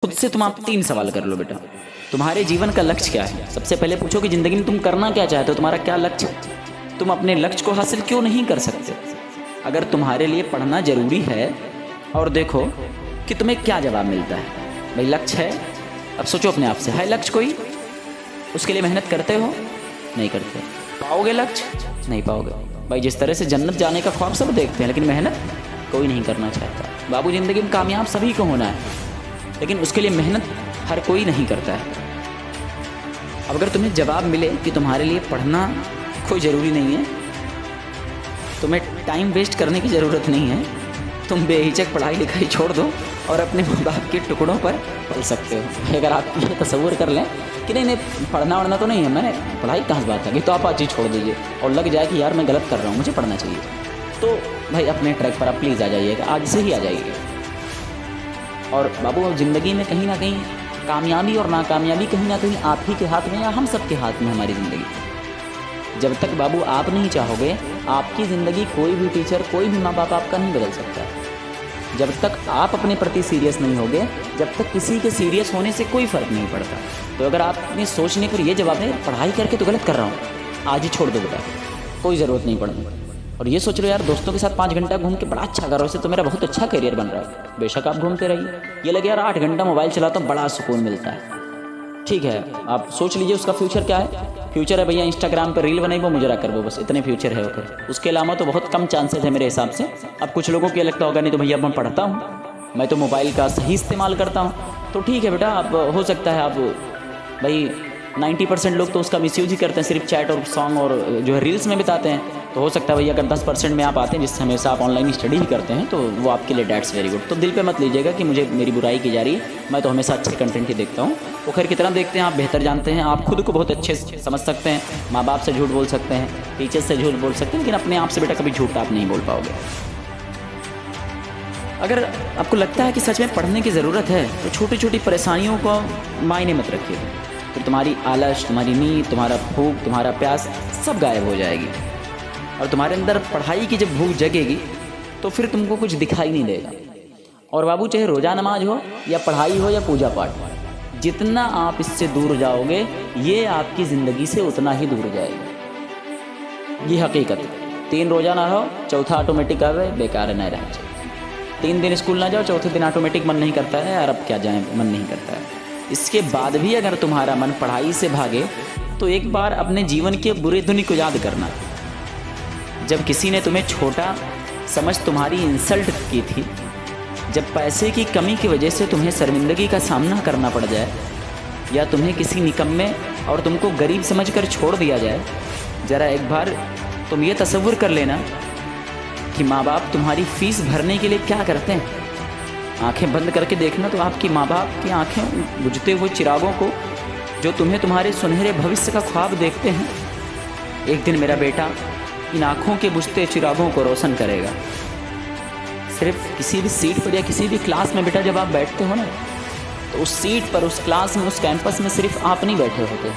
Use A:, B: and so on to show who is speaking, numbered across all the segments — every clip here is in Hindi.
A: खुद से तुम आप 3 सवाल कर लो बेटा। तुम्हारे जीवन का लक्ष्य क्या है? सबसे पहले पूछो कि ज़िंदगी में तुम करना क्या चाहते हो, तुम्हारा क्या लक्ष्य है? तुम अपने लक्ष्य को हासिल क्यों नहीं कर सकते? अगर तुम्हारे लिए पढ़ना ज़रूरी है और देखो कि तुम्हें क्या जवाब मिलता है। भाई लक्ष्य है, अब सोचो अपने आप से, है लक्ष्य कोई? उसके लिए मेहनत करते हो? नहीं करते। पाओगे लक्ष्य? नहीं पाओगे। भाई जिस तरह से जन्नत जाने का ख्वाब सब देखते हैं, लेकिन मेहनत कोई नहीं करना चाहता। बाबू ज़िंदगी में कामयाब सभी को होना है, लेकिन उसके लिए मेहनत हर कोई नहीं करता है। अब अगर तुम्हें जवाब मिले कि तुम्हारे लिए पढ़ना कोई ज़रूरी नहीं है, तुम्हें टाइम वेस्ट करने की ज़रूरत नहीं है, तुम बेहिचक पढ़ाई लिखाई छोड़ दो और अपने माँ बाप के टुकड़ों पर पल सकते हो। अगर आप ये तसव्वुर कर लें कि नहीं पढ़ना वढ़ना तो नहीं है, मैंने पढ़ाई कहाँ से बात है, तो आप आज ही छोड़ दीजिए और लग जाए कि यार मैं गलत कर रहा हूँ, मुझे पढ़ना चाहिए, तो भाई अपने ट्रैक पर आप प्लीज़ आ जाइएगा, आज से ही आ जाइए। और बाबू ज़िंदगी में कहीं ना कहीं कामयाबी और नाकामयाबी कहीं ना कहीं आप ही के हाथ में या हम सब के हाथ में हमारी ज़िंदगी। जब तक बाबू आप नहीं चाहोगे, आपकी ज़िंदगी कोई भी टीचर, कोई भी माँ बाप आपका नहीं बदल सकता। जब तक आप अपने प्रति सीरियस नहीं होगे, जब तक किसी के सीरियस होने से कोई फ़र्क नहीं पड़ता। तो अगर आपने सोचने पर यह जवाब है पढ़ाई करके तो गलत कर रहा हूँ, आज ही छोड़ दो बेटा, कोई ज़रूरत नहीं पढ़ने। और ये सोच लो यार दोस्तों के साथ 5 घंटा घूम के बड़ा अच्छा कर रहा हूँ, इससे तो मेरा बहुत अच्छा करियर बन रहा है। बेशक आप घूमते रहिए। ये लगे यार 8 घंटा मोबाइल चलाता हूँ, बड़ा सुकून मिलता है, ठीक है, आप सोच लीजिए उसका फ्यूचर क्या है। फ्यूचर है भैया इंस्टाग्राम पर रील बनाई वो मुजरा कर वो, बस इतने फ्यूचर है ओके। उसके अलावा तो बहुत कम चांसेस है मेरे हिसाब से। अब कुछ लोगों को ये लगता होगा नहीं तो भैया मैं पढ़ता हूँ, मैं तो मोबाइल का सही इस्तेमाल करता हूँ, तो ठीक है बेटा, आप हो सकता है आप भाई 90% लोग तो उसका मिसयूज ही करते हैं, सिर्फ चैट और सॉन्ग और जो है रील्स में बिताते हैं। तो हो सकता है भैया अगर 10% में आप आते हैं जिससे हमेशा आप ऑनलाइन स्टडी ही करते हैं, तो वो आपके लिए डैट्स वेरी गुड। तो दिल पे मत लीजिएगा कि मुझे मेरी बुराई की जा रही है, मैं तो हमेशा अच्छे कंटेंट ही देखता हूँ। वो खैर कितना देखते हैं आप बेहतर जानते हैं, आप खुद को बहुत अच्छे समझ सकते हैं, माँ बाप से झूठ बोल सकते हैं, टीचर से झूठ बोल सकते हैं, लेकिन अपने आप से बेटा कभी झूठ आप नहीं बोल पाओगे। अगर आपको लगता है कि सच में पढ़ने की ज़रूरत है तो छोटी छोटी परेशानियों को मायने मत रखिए, तो तुम्हारी आलस, तुम्हारी नींद, तुम्हारा भूख, तुम्हारा प्यास सब गायब हो जाएगी। और तुम्हारे अंदर पढ़ाई की जब भूख जगेगी तो फिर तुमको कुछ दिखाई नहीं देगा। और बाबू चाहे रोज़ा नमाज हो या पढ़ाई हो या पूजा पाठ, जितना आप इससे दूर जाओगे ये आपकी ज़िंदगी से उतना ही दूर जाएगा। ये हकीकत। 3 रोज़ा ना हो, चौथा ऑटोमेटिक आवे, बेकार न रह जाए। 3 दिन स्कूल ना जाओ, चौथे दिन ऑटोमेटिक मन नहीं करता है यार अब क्या जाए, मन नहीं करता है। इसके बाद भी अगर तुम्हारा मन पढ़ाई से भागे तो एक बार अपने जीवन के बुरे धुनी को याद करना। जब किसी ने तुम्हें छोटा समझ तुम्हारी इंसल्ट की थी, जब पैसे की कमी की वजह से तुम्हें शर्मिंदगी का सामना करना पड़ जाए, या तुम्हें किसी निकम्मे और तुमको गरीब समझकर छोड़ दिया जाए, ज़रा एक बार तुम ये तसव्वुर कर लेना कि माँ बाप तुम्हारी फ़ीस भरने के लिए क्या करते हैं। आंखें बंद करके देखना तो आपकी माँ बाप की आंखें बुझते हुए चिरागों को, जो तुम्हें तुम्हारे सुनहरे भविष्य का ख्वाब देखते हैं, एक दिन मेरा बेटा इन आँखों के बुझते चिरागों को रोशन करेगा। सिर्फ किसी भी सीट पर या किसी भी क्लास में बेटा जब आप बैठते हो ना, तो उस सीट पर, उस क्लास में, उस कैंपस में सिर्फ आप नहीं बैठे होते,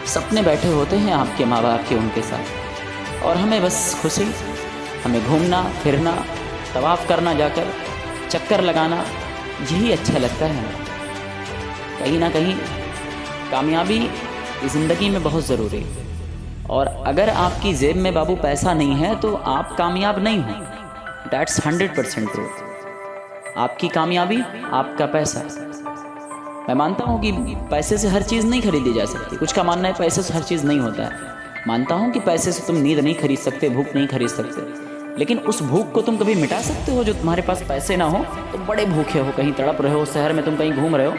A: सपने बैठे होते हैं आपके माँ बाप के, उनके साथ। और हमें बस खुशी, हमें घूमना फिरना, तवाफ़ करना, जाकर चक्कर लगाना, यही अच्छा लगता है हमें। कहीं ना कहीं कामयाबी ज़िंदगी में बहुत ज़रूरी है। और अगर आपकी जेब में बाबू पैसा नहीं है तो आप कामयाब नहीं हो, डैट्स 100% ट्रू। आपकी कामयाबी आपका पैसा। मैं मानता हूँ कि पैसे से हर चीज़ नहीं खरीदी जा सकती, कुछ का मानना है पैसे से हर चीज़ नहीं होता है। मानता हूँ कि पैसे से तुम नींद नहीं खरीद सकते, भूख नहीं खरीद सकते, लेकिन उस भूख को तुम कभी मिटा सकते हो जो तुम्हारे पास पैसे ना हो तो बड़े भूखे हो, कहीं तड़प रहे हो, शहर में तुम कहीं घूम रहे हो,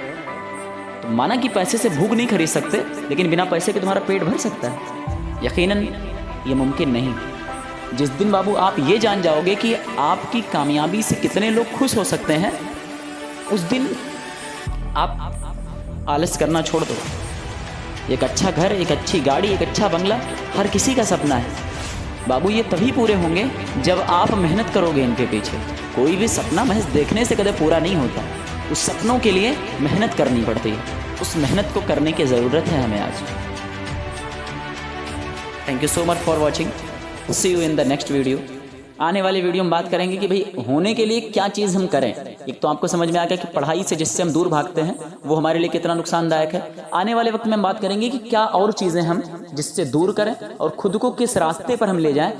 A: तो माना कि पैसे से भूख नहीं खरीद सकते, लेकिन बिना पैसे के तुम्हारा पेट भर सकता है? यकीनन ये मुमकिन नहीं। जिस दिन बाबू आप ये जान जाओगे कि आपकी कामयाबी से कितने लोग खुश हो सकते हैं, उस दिन आप आलस करना छोड़ दो। एक अच्छा घर, एक अच्छी गाड़ी, एक अच्छा बंगला हर किसी का सपना है बाबू, ये तभी पूरे होंगे जब आप मेहनत करोगे इनके पीछे। कोई भी सपना महज देखने से कदे पूरा नहीं होता, उस सपनों के लिए मेहनत करनी पड़ती है। उस मेहनत को करने की ज़रूरत है हमें आज। Thank you so much for watching. See you in the next video. आने वाली वीडियो में बात करेंगे कि भाई होने के लिए क्या चीज़ हम करें। एक तो आपको समझ में आ गया कि पढ़ाई से जिससे हम दूर भागते हैं वो हमारे लिए कितना नुकसानदायक है। आने वाले वक्त में हम बात करेंगे कि क्या और चीज़ें हम जिससे दूर करें और खुद को किस रास्ते पर हम ले जाएं